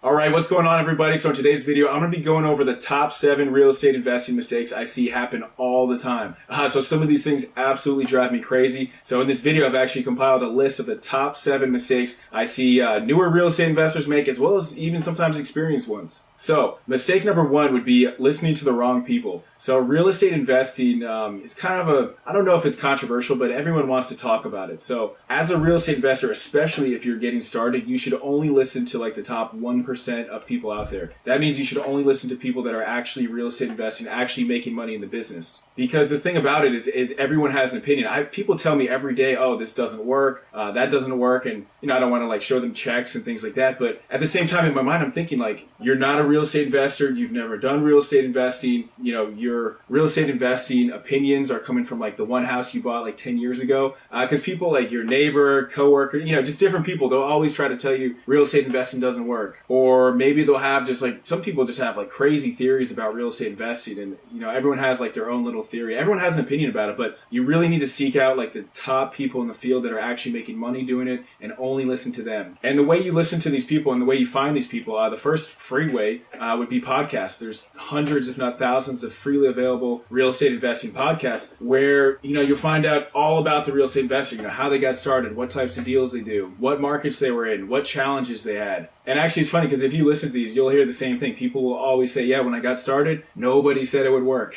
All right, what's going on, everybody? So in today's video, I'm going to be going over the top 7 real estate investing mistakes I see happen all the time. So some of these things absolutely drive me crazy. So in this video, I've actually compiled a list of the top 7 mistakes I see newer real estate investors make, as well as even sometimes experienced ones. So mistake number 1 would be listening to the wrong people. So real estate investing is kind of I don't know if it's controversial, but everyone wants to talk about it. So as a real estate investor, especially if you're getting started, you should only listen to like the top 1% of people out there. That means you should only listen to people that are actually real estate investing, actually making money in the business. Because the thing about it is everyone has an opinion. People tell me every day, oh, this doesn't work, that doesn't work, and I don't want to like show them checks and things like that. But at the same time, in my mind, I'm thinking like, you're not a real estate investor, you've never done real estate investing, your real estate investing opinions are coming from like the one house you bought like 10 years ago. Because people like your neighbor, coworker, just different people, they'll always try to tell you real estate investing doesn't work. Or maybe they'll have just like, some people just have like crazy theories about real estate investing, and everyone has like their own little theory. Everyone has an opinion about it, but you really need to seek out like the top people in the field that are actually making money doing it and only listen to them. And the way you listen to these people and the way you find these people, the first free way would be podcasts. There's hundreds, if not thousands, of freely available real estate investing podcasts where you'll find out all about the real estate investor, how they got started, what types of deals they do, what markets they were in, what challenges they had. And actually, it's funny because if you listen to these, you'll hear the same thing. People will always say, yeah, when I got started, nobody said it would work.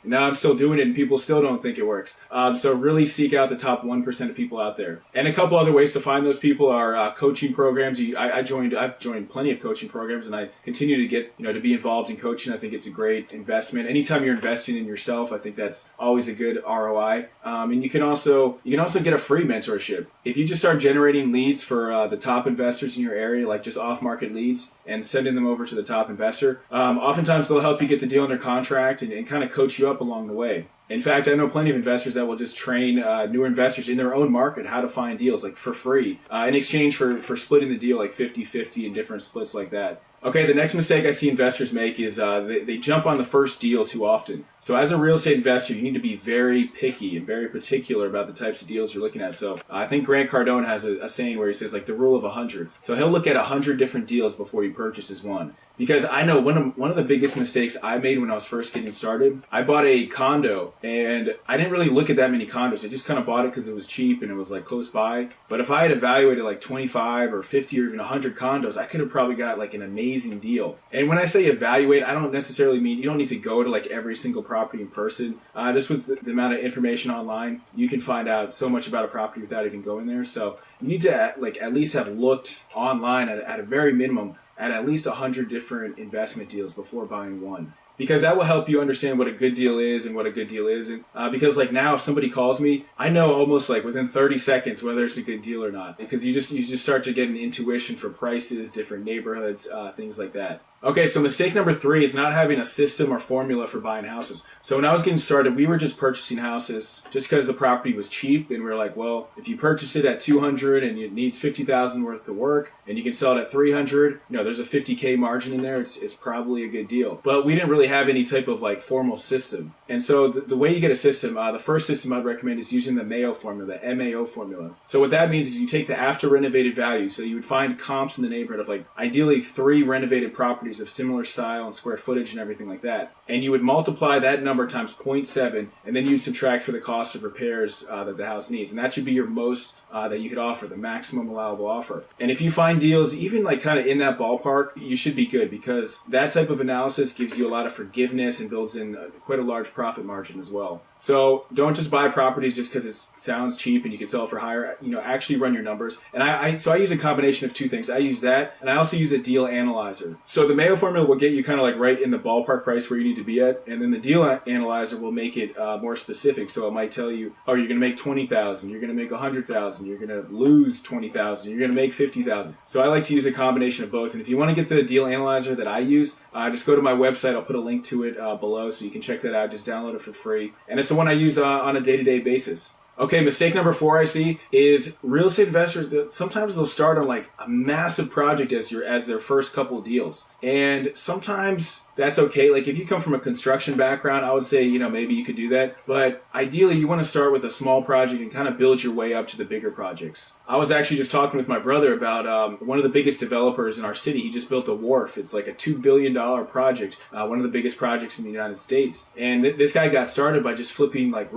Now I'm still doing it and people still don't think it works. So really seek out the top 1% of people out there. And a couple other ways to find those people are coaching programs. I've joined plenty of coaching programs, and I continue to get, to be involved in coaching. I think it's a great investment. Anytime you're investing in yourself, I think that's always a good ROI. And you can also get a free mentorship. If you just start generating leads for the top investors in your area, like just off-market leads, and sending them over to the top investor, oftentimes they'll help you get the deal under contract and kind of coach you up along the way. In fact, I know plenty of investors that will just train newer investors in their own market how to find deals like for free in exchange for splitting the deal like 50-50 in different splits like that. Okay, the next mistake I see investors make is they jump on the first deal too often. So as a real estate investor, you need to be very picky and very particular about the types of deals you're looking at. So I think Grant Cardone has a saying where he says like the rule of 100. So he'll look at 100 different deals before he purchases one. Because I know one of the biggest mistakes I made when I was first getting started, I bought a condo and I didn't really look at that many condos. I just kind of bought it because it was cheap and it was like close by. But if I had evaluated like 25 or 50 or even 100 condos, I could have probably got like an amazing deal. And when I say evaluate, I don't necessarily mean you don't need to go to like every single property in person. Just with the amount of information online, you can find out so much about a property without even going there. So you need to at least have looked online at a very minimum at least 100 different investment deals before buying one. Because that will help you understand what a good deal is and what a good deal isn't. Because like now, if somebody calls me, I know almost like within 30 seconds whether it's a good deal or not. Because you just start to get an intuition for prices, different neighborhoods, things like that. Okay, so mistake number 3 is not having a system or formula for buying houses. So when I was getting started, we were just purchasing houses just because the property was cheap, and we were like, well, if you purchase it at 200 and it needs 50,000 worth of work, and you can sell it at 300, there's a 50K margin in there. It's probably a good deal. But we didn't really have any type of like formal system. And so the way you get a system, the first system I'd recommend is using the Mayo formula, the MAO formula. So what that means is you take the after renovated value. So you would find comps in the neighborhood of like ideally 3 renovated properties of similar style and square footage and everything like that. And you would multiply that number times 0.7, and then you'd subtract for the cost of repairs that the house needs. And that should be your most that you could offer, the maximum allowable offer. And if you find deals even like kind of in that ballpark, you should be good, because that type of analysis gives you a lot of forgiveness and builds in quite a large profit margin as well. So don't just buy properties just because it sounds cheap and you can sell it for higher. Actually run your numbers. And I use a combination of 2 things. I use that, and I also use a deal analyzer. So the Mayo formula will get you kind of like right in the ballpark price where you need to be at, and then the deal analyzer will make it more specific. So it might tell you, oh, you're going to make 20,000, you're going to make 100,000, you're going to lose 20,000, you're going to make 50,000. So I like to use a combination of both. And if you want to get the deal analyzer that I use, just go to my website. I'll put a link to it below so you can check that out. Just download it for free. And it's the one I use on a day-to-day basis. Okay, mistake number 4 I see is real estate investors, sometimes they'll start on like a massive project as their first couple deals. And sometimes that's okay. Like if you come from a construction background, I would say, maybe you could do that. But ideally, you want to start with a small project and kind of build your way up to the bigger projects. I was actually just talking with my brother about one of the biggest developers in our city. He just built a wharf. It's like a $2 billion project, one of the biggest projects in the United States. And this guy got started by just flipping like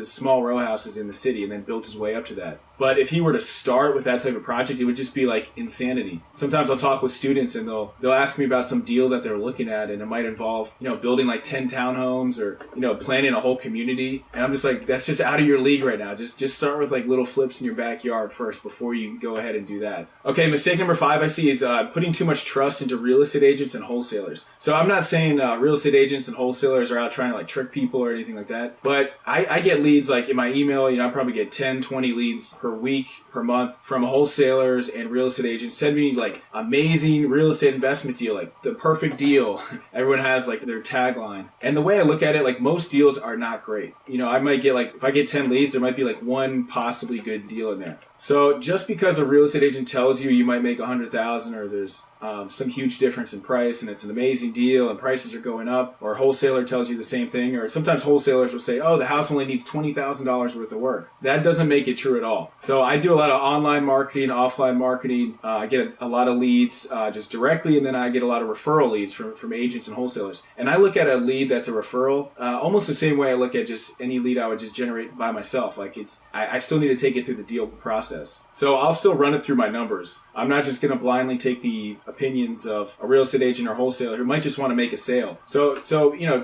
small row houses in the city, and then built his way up to that. But if he were to start with that type of project, it would just be like insanity. Sometimes I'll talk with students and they'll ask me about some deal that they're looking at, and it might involve, building like 10 townhomes or, planning a whole community. And I'm just like, that's just out of your league right now. Just start with like little flips in your backyard first before you go ahead and do that. Okay, mistake number 5 I see is putting too much trust into real estate agents and wholesalers. So I'm not saying real estate agents and wholesalers are out trying to like trick people or anything like that. But I get leads like in my email, I probably get 10, 20 leads per week, per month from wholesalers and real estate agents. Send me like amazing real estate investment deal, like the perfect deal. Everyone has like their tagline. And the way I look at it, like most deals are not great. I might get like, if I get 10 leads, there might be like one possibly good deal in there. So just because a real estate agent tells you might make $100,000 or there's some huge difference in price and it's an amazing deal and prices are going up, or a wholesaler tells you the same thing, or sometimes wholesalers will say, oh, the house only needs $20,000 worth of work. That doesn't make it true at all. So I do a lot of online marketing, offline marketing. I get a lot of leads just directly, and then I get a lot of referral leads from agents and wholesalers. And I look at a lead that's a referral almost the same way I look at just any lead I would just generate by myself. Like I still need to take it through the deal process. So I'll still run it through my numbers. I'm not just going to blindly take the opinions of a real estate agent or wholesaler who might just want to make a sale. So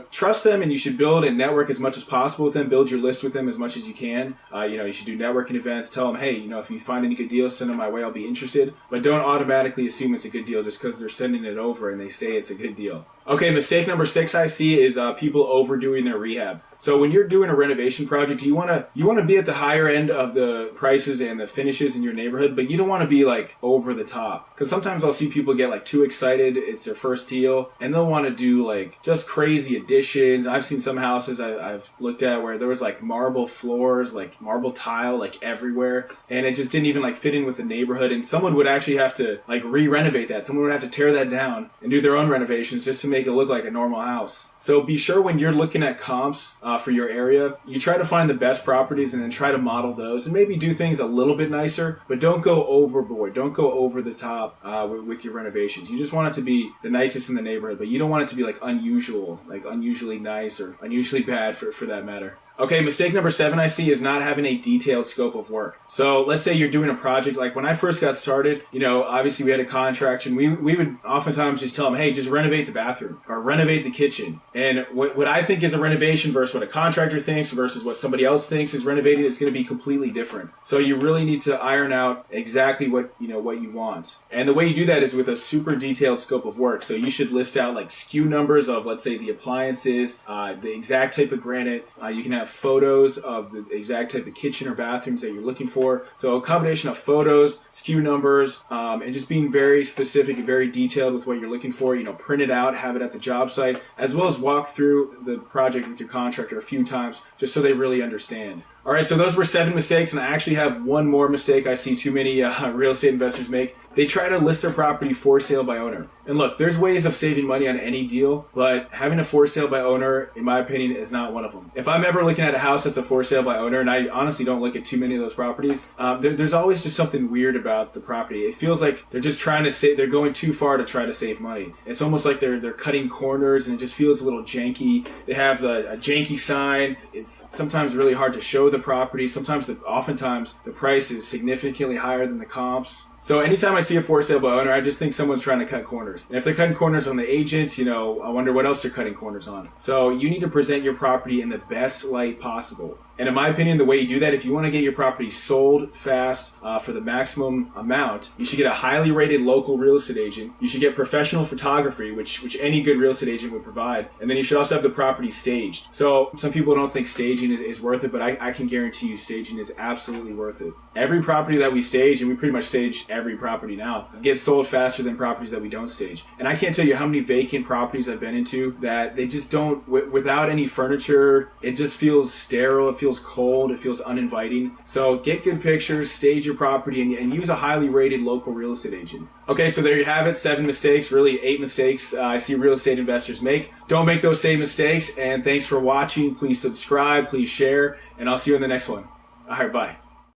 trust them, and you should build and network as much as possible with them. Build your list with them as much as you can. You should do networking events. Tell them, hey, if you find any good deals, send them my way. I'll be interested. But don't automatically assume it's a good deal just because they're sending it over and they say it's a good deal. Okay, mistake number 6 I see is people overdoing their rehab. So when you're doing a renovation project, you want to be at the higher end of the prices and the finishes in your neighborhood, but you don't want to be like over the top. Because sometimes I'll see people get like too excited. It's their first deal, and they'll want to do like just crazy additions. I've seen some houses I've looked at where there was like marble floors, like marble tile, like everywhere, and it just didn't even like fit in with the neighborhood. And someone would actually have to like re-renovate that. Someone would have to tear that down and do their own renovations just to make it look like a normal house. So be sure when you're looking at comps for your area, you try to find the best properties and then try to model those and maybe do things a little bit nicer, but don't go overboard. Don't go over the top with your renovations. You just want it to be the nicest in the neighborhood, but you don't want it to be like unusual, like unusually nice or unusually bad for that matter. Okay, mistake number 7 I see is not having a detailed scope of work. So let's say you're doing a project. Like when I first got started, obviously we had a contract, and we would oftentimes just tell them, hey, just renovate the bathroom or renovate the kitchen. And what I think is a renovation versus what a contractor thinks versus what somebody else thinks is renovating is going to be completely different. So you really need to iron out exactly what you want. And the way you do that is with a super detailed scope of work. So you should list out like SKU numbers of, let's say, the appliances, the exact type of granite. You can have photos of the exact type of kitchen or bathrooms that you're looking for. So a combination of photos, SKU numbers, and just being very specific and very detailed with what you're looking for. Print it out, have it at the job site, as well as walk through the project with your contractor a few times just so they really understand. All right, so those were 7 mistakes, and I actually have one more mistake I see too many real estate investors make. They try to list their property for sale by owner. And look, there's ways of saving money on any deal, but having a for sale by owner, in my opinion, is not one of them. If I'm ever looking at a house that's a for sale by owner, and I honestly don't look at too many of those properties, there's always just something weird about the property. It feels like they're just trying to save, they're going too far to try to save money. It's almost like they're cutting corners, and it just feels a little janky. They have a janky sign. It's sometimes really hard to show the property. Oftentimes the price is significantly higher than the comps. So anytime I see a for sale by owner, I just think someone's trying to cut corners. And if they're cutting corners on the agent, I wonder what else they're cutting corners on. So you need to present your property in the best light possible. And in my opinion, the way you do that, if you want to get your property sold fast for the maximum amount, you should get a highly rated local real estate agent. You should get professional photography, which any good real estate agent would provide. And then you should also have the property staged. So some people don't think staging is worth it, but I can guarantee you staging is absolutely worth it. Every property that we stage, and we pretty much stage every property now. It gets sold faster than properties that we don't stage. And I can't tell you how many vacant properties I've been into that they just don't, without any furniture, it just feels sterile, it feels cold, it feels uninviting. So get good pictures, stage your property, and use a highly rated local real estate agent. Okay, so there you have it, 7 mistakes, really 8 mistakes I see real estate investors make. Don't make those same mistakes, and thanks for watching. Please subscribe, please share, and I'll see you in the next one. All right, bye.